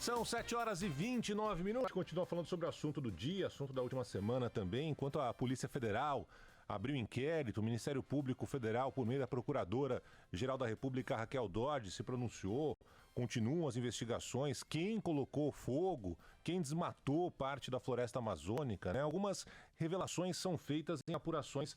São 7h29. Continua falando sobre o assunto do dia, assunto da última semana também, enquanto a Polícia Federal abriu inquérito, o Ministério Público Federal, por meio da Procuradora-Geral da República, Raquel Dodge, se pronunciou. Continuam as investigações, quem colocou fogo, quem desmatou parte da floresta amazônica, né? Algumas revelações são feitas em apurações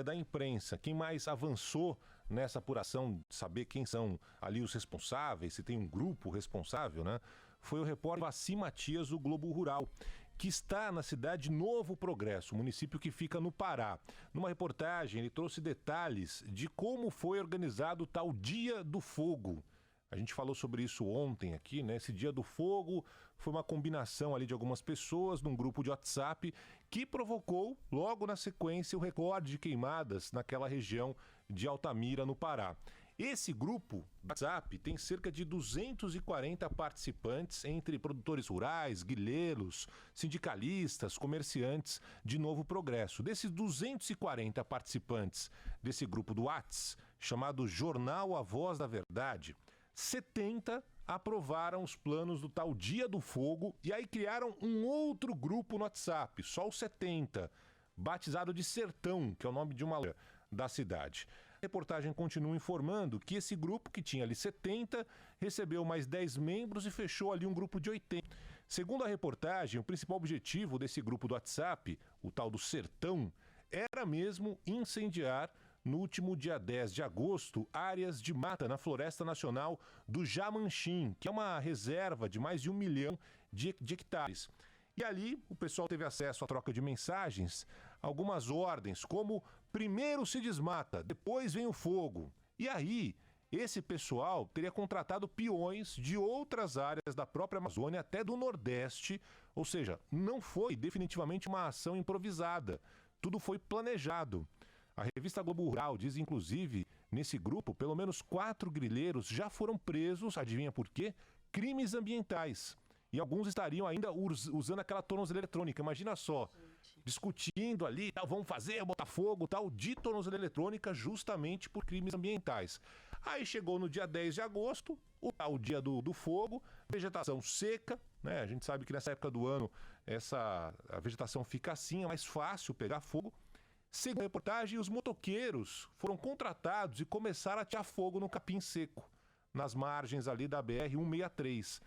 da imprensa. Quem mais avançou nessa apuração, saber quem são ali os responsáveis, se tem um grupo responsável, né? Foi o repórter Vaci Matias, do Globo Rural, que está na cidade de Novo Progresso, município que fica no Pará. Numa reportagem, ele trouxe detalhes de como foi organizado o tal Dia do Fogo. A gente falou sobre isso ontem aqui, né? Esse Dia do Fogo foi uma combinação ali de algumas pessoas num grupo de WhatsApp que provocou, logo na sequência, o recorde de queimadas naquela região de Altamira, no Pará. Esse grupo WhatsApp tem cerca de 240 participantes, entre produtores rurais, grileiros, sindicalistas, comerciantes de Novo Progresso. Desses 240 participantes desse grupo do WhatsApp, chamado Jornal A Voz da Verdade, 70 aprovaram os planos do tal Dia do Fogo e aí criaram um outro grupo no WhatsApp, só os 70, batizado de Sertão, que é o nome de uma da cidade. A reportagem continua informando que esse grupo, que tinha ali 70, recebeu mais 10 membros e fechou ali um grupo de 80. Segundo a reportagem, o principal objetivo desse grupo do WhatsApp, o tal do Sertão, era mesmo incendiar, no último dia 10 de agosto, áreas de mata na Floresta Nacional do Jamanchim, que é uma reserva de mais de 1 milhão de hectares. E ali o pessoal teve acesso à troca de mensagens, algumas ordens, como primeiro se desmata, depois vem o fogo. E aí, esse pessoal teria contratado peões de outras áreas da própria Amazônia, até do Nordeste, ou seja, não foi definitivamente uma ação improvisada, tudo foi planejado. A revista Globo Rural diz, inclusive, nesse grupo, pelo menos 4 grileiros já foram presos, adivinha por quê? Crimes ambientais. E alguns estariam ainda usando aquela tornozeleira eletrônica. Imagina só, discutindo ali, tal, vamos fazer, botar fogo, tal, de tornozeleira eletrônica justamente por crimes ambientais. Aí chegou no dia 10 de agosto, o tal Dia do Fogo, vegetação seca, né? A gente sabe que nessa época do ano a vegetação fica assim, é mais fácil pegar fogo. Segundo a reportagem, os motoqueiros foram contratados e começaram a atear fogo no capim seco, nas margens ali da BR-163.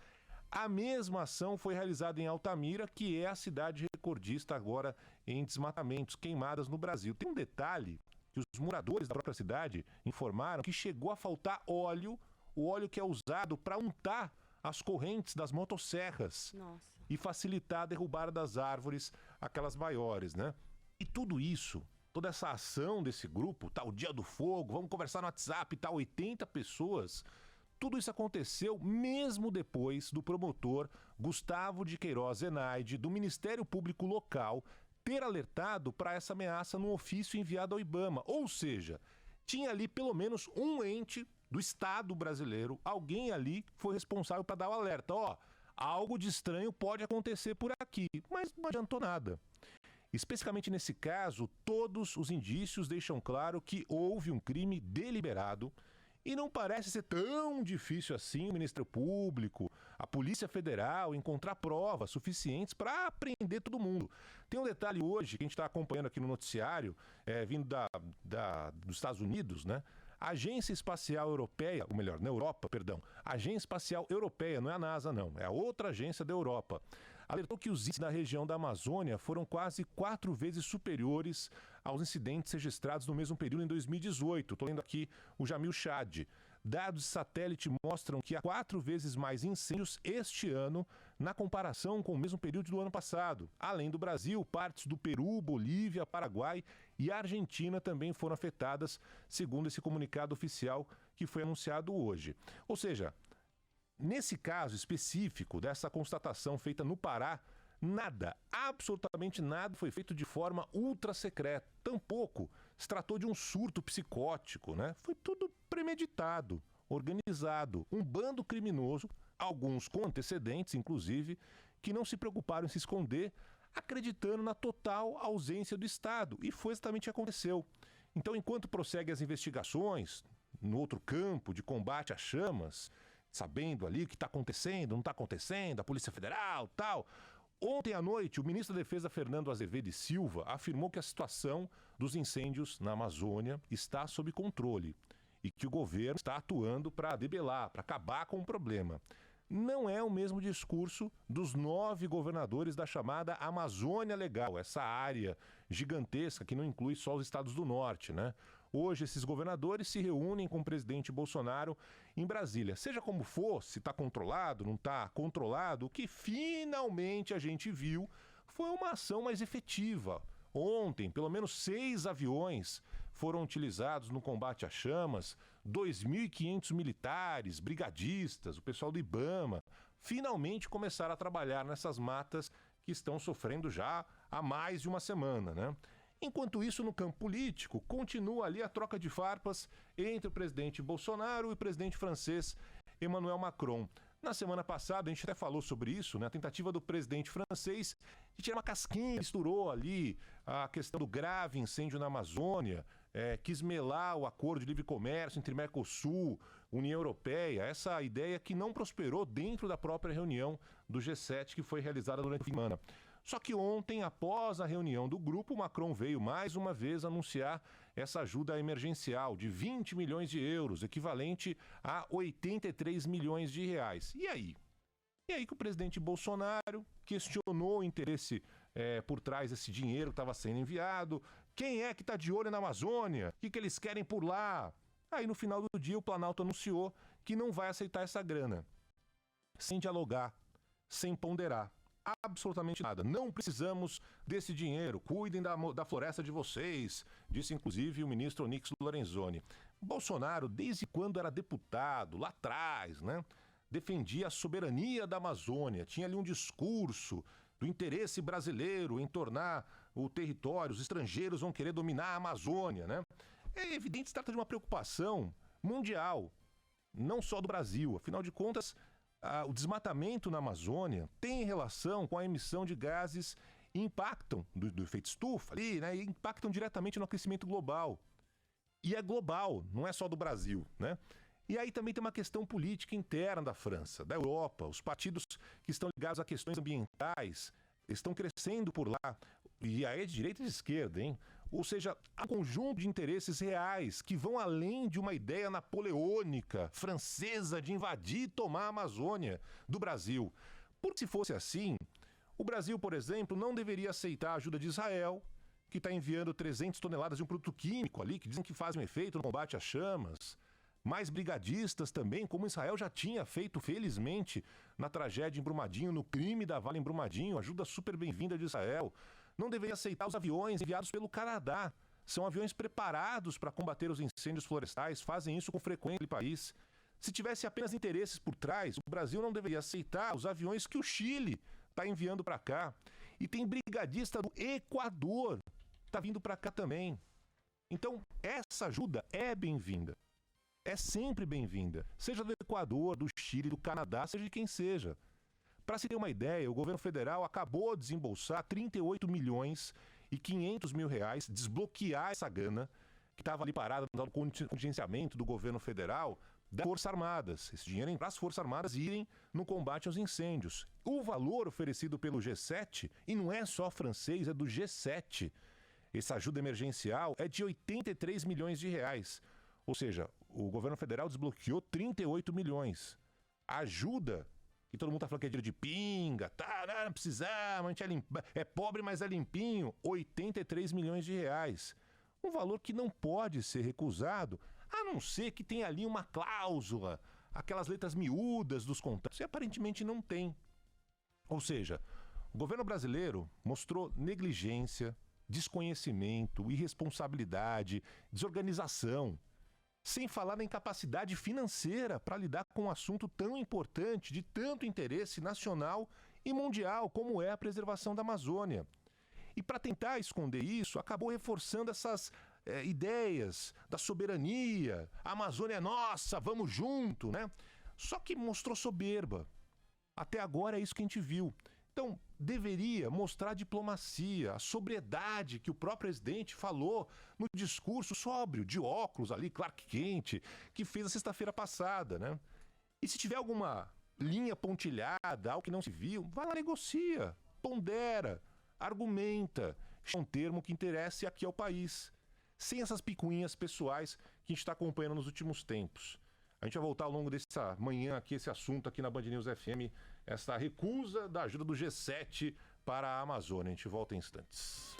A mesma ação foi realizada em Altamira, que é a cidade recordista agora em desmatamentos, queimadas no Brasil. Tem um detalhe que os moradores da própria cidade informaram que chegou a faltar óleo, o óleo que é usado para untar as correntes das motosserras. Nossa. E facilitar a derrubada das árvores, aquelas maiores, né? E tudo isso, toda essa ação desse grupo, tal Dia do Fogo, vamos conversar no WhatsApp, tal 80 pessoas, tudo isso aconteceu mesmo depois do promotor Gustavo de Queiroz Zenaide, do Ministério Público Local, ter alertado para essa ameaça num ofício enviado ao IBAMA. Ou seja, tinha ali pelo menos um ente do Estado brasileiro, alguém ali foi responsável para dar o alerta. Ó, algo de estranho pode acontecer por aqui, mas não adiantou nada. Especificamente nesse caso, todos os indícios deixam claro que houve um crime deliberado e não parece ser tão difícil assim o Ministério Público, a Polícia Federal encontrar provas suficientes para prender todo mundo. Tem um detalhe hoje que a gente está acompanhando aqui no noticiário, vindo dos Estados Unidos, né? A Agência Espacial Europeia, ou melhor, na Europa, perdão, a Agência Espacial Europeia, não é a NASA não, é a outra agência da Europa, alertou que os índices da região da Amazônia foram quase 4 vezes superiores aos incidentes registrados no mesmo período em 2018. Estou lendo aqui o Jamil Chad. Dados de satélite mostram que há 4 vezes mais incêndios este ano na comparação com o mesmo período do ano passado. Além do Brasil, partes do Peru, Bolívia, Paraguai e Argentina também foram afetadas, segundo esse comunicado oficial que foi anunciado hoje. Ou seja, nesse caso específico dessa constatação feita no Pará, nada, absolutamente nada foi feito de forma ultra secreta. Tampouco se tratou de um surto psicótico, né? Foi tudo premeditado, organizado, um bando criminoso, alguns com antecedentes, inclusive, que não se preocuparam em se esconder, acreditando na total ausência do Estado. E foi exatamente o que aconteceu. Então, enquanto prosseguem as investigações no outro campo de combate às chamas, sabendo ali o que está acontecendo, não está acontecendo, a Polícia Federal, tal. Ontem à noite, o ministro da Defesa, Fernando Azevedo e Silva, afirmou que a situação dos incêndios na Amazônia está sob controle e que o governo está atuando para debelar, para acabar com o problema. Não é o mesmo discurso dos 9 governadores da chamada Amazônia Legal, essa área gigantesca que não inclui só os estados do norte, né? Hoje, esses governadores se reúnem com o presidente Bolsonaro em Brasília. Seja como for, se está controlado, não está controlado, o que finalmente a gente viu foi uma ação mais efetiva. Ontem, pelo menos 6 aviões foram utilizados no combate às chamas, 2.500 militares, brigadistas, o pessoal do IBAMA, finalmente começaram a trabalhar nessas matas que estão sofrendo já há mais de uma semana, né? Enquanto isso, no campo político, continua ali a troca de farpas entre o presidente Bolsonaro e o presidente francês Emmanuel Macron. Na semana passada, a gente até falou sobre isso, né? A tentativa do presidente francês de tirar uma casquinha, misturou ali a questão do grave incêndio na Amazônia, quis melar o acordo de livre comércio entre Mercosul, União Europeia, essa ideia que não prosperou dentro da própria reunião do G7 que foi realizada durante a semana. Só que ontem, após a reunião do grupo, Macron veio mais uma vez anunciar essa ajuda emergencial de 20 milhões de euros, equivalente a 83 milhões de reais. E aí? E aí que o presidente Bolsonaro questionou o interesse por trás desse dinheiro que estava sendo enviado. Quem é que está de olho na Amazônia? O que eles querem por lá? Aí no final do dia o Planalto anunciou que não vai aceitar essa grana. Sem dialogar, sem ponderar. Absolutamente nada. Não precisamos desse dinheiro. Cuidem da floresta de vocês, disse inclusive o ministro Onyx Lorenzoni. Bolsonaro, desde quando era deputado, lá atrás, né, defendia a soberania da Amazônia. Tinha ali um discurso do interesse brasileiro em tornar o território, os estrangeiros vão querer dominar a Amazônia, né? É evidente que se trata de uma preocupação mundial, não só do Brasil. Afinal de contas, o desmatamento na Amazônia tem relação com a emissão de gases e impactam do efeito estufa ali, né? E impactam diretamente no aquecimento global. E é global, não é só do Brasil, né? E aí também tem uma questão política interna da França, da Europa. Os partidos que estão ligados a questões ambientais estão crescendo por lá. E aí é de direita e de esquerda, hein? Ou seja, há um conjunto de interesses reais que vão além de uma ideia napoleônica, francesa, de invadir e tomar a Amazônia do Brasil. Porque se fosse assim, o Brasil, por exemplo, não deveria aceitar a ajuda de Israel, que está enviando 300 toneladas de um produto químico ali, que dizem que faz um efeito no combate às chamas. Mais brigadistas também, como Israel já tinha feito, felizmente, na tragédia em Brumadinho, no crime da Vale em Brumadinho, ajuda super bem-vinda de Israel. Não deveria aceitar os aviões enviados pelo Canadá. São aviões preparados para combater os incêndios florestais, fazem isso com frequência no país. Se tivesse apenas interesses por trás, o Brasil não deveria aceitar os aviões que o Chile está enviando para cá. E tem brigadista do Equador, está vindo para cá também. Então, essa ajuda é bem-vinda. É sempre bem-vinda. Seja do Equador, do Chile, do Canadá, seja de quem seja. Para se ter uma ideia, o governo federal acabou de desembolsar 38 milhões e 500 mil reais, desbloquear essa grana que estava ali parada no contingenciamento do governo federal das Forças Armadas. Esse dinheiro para as Forças Armadas irem no combate aos incêndios. O valor oferecido pelo G7, e não é só francês, é do G7, essa ajuda emergencial é de 83 milhões de reais. Ou seja, o governo federal desbloqueou 38 milhões. A ajuda, que todo mundo está falando que é dinheiro de pinga, não precisamos, a gente é pobre, mas é limpinho, 83 milhões de reais. Um valor que não pode ser recusado, a não ser que tenha ali uma cláusula, aquelas letras miúdas dos contratos, e aparentemente não tem. Ou seja, o governo brasileiro mostrou negligência, desconhecimento, irresponsabilidade, desorganização, sem falar na incapacidade financeira para lidar com um assunto tão importante, de tanto interesse nacional e mundial, como é a preservação da Amazônia. E para tentar esconder isso, acabou reforçando essas ideias da soberania, a Amazônia é nossa, vamos junto, né? Só que mostrou soberba. Até agora é isso que a gente viu. Então, deveria mostrar a diplomacia, a sobriedade que o próprio presidente falou no discurso sóbrio, de óculos ali, Clark Kent, que fez a sexta-feira passada, né? E se tiver alguma linha pontilhada, algo que não se viu, vai lá, negocia, pondera, argumenta, é um termo que interesse aqui ao país, sem essas picuinhas pessoais que a gente está acompanhando nos últimos tempos. A gente vai voltar ao longo dessa manhã aqui, esse assunto aqui na Band News FM, essa recusa da ajuda do G7 para a Amazônia. A gente volta em instantes.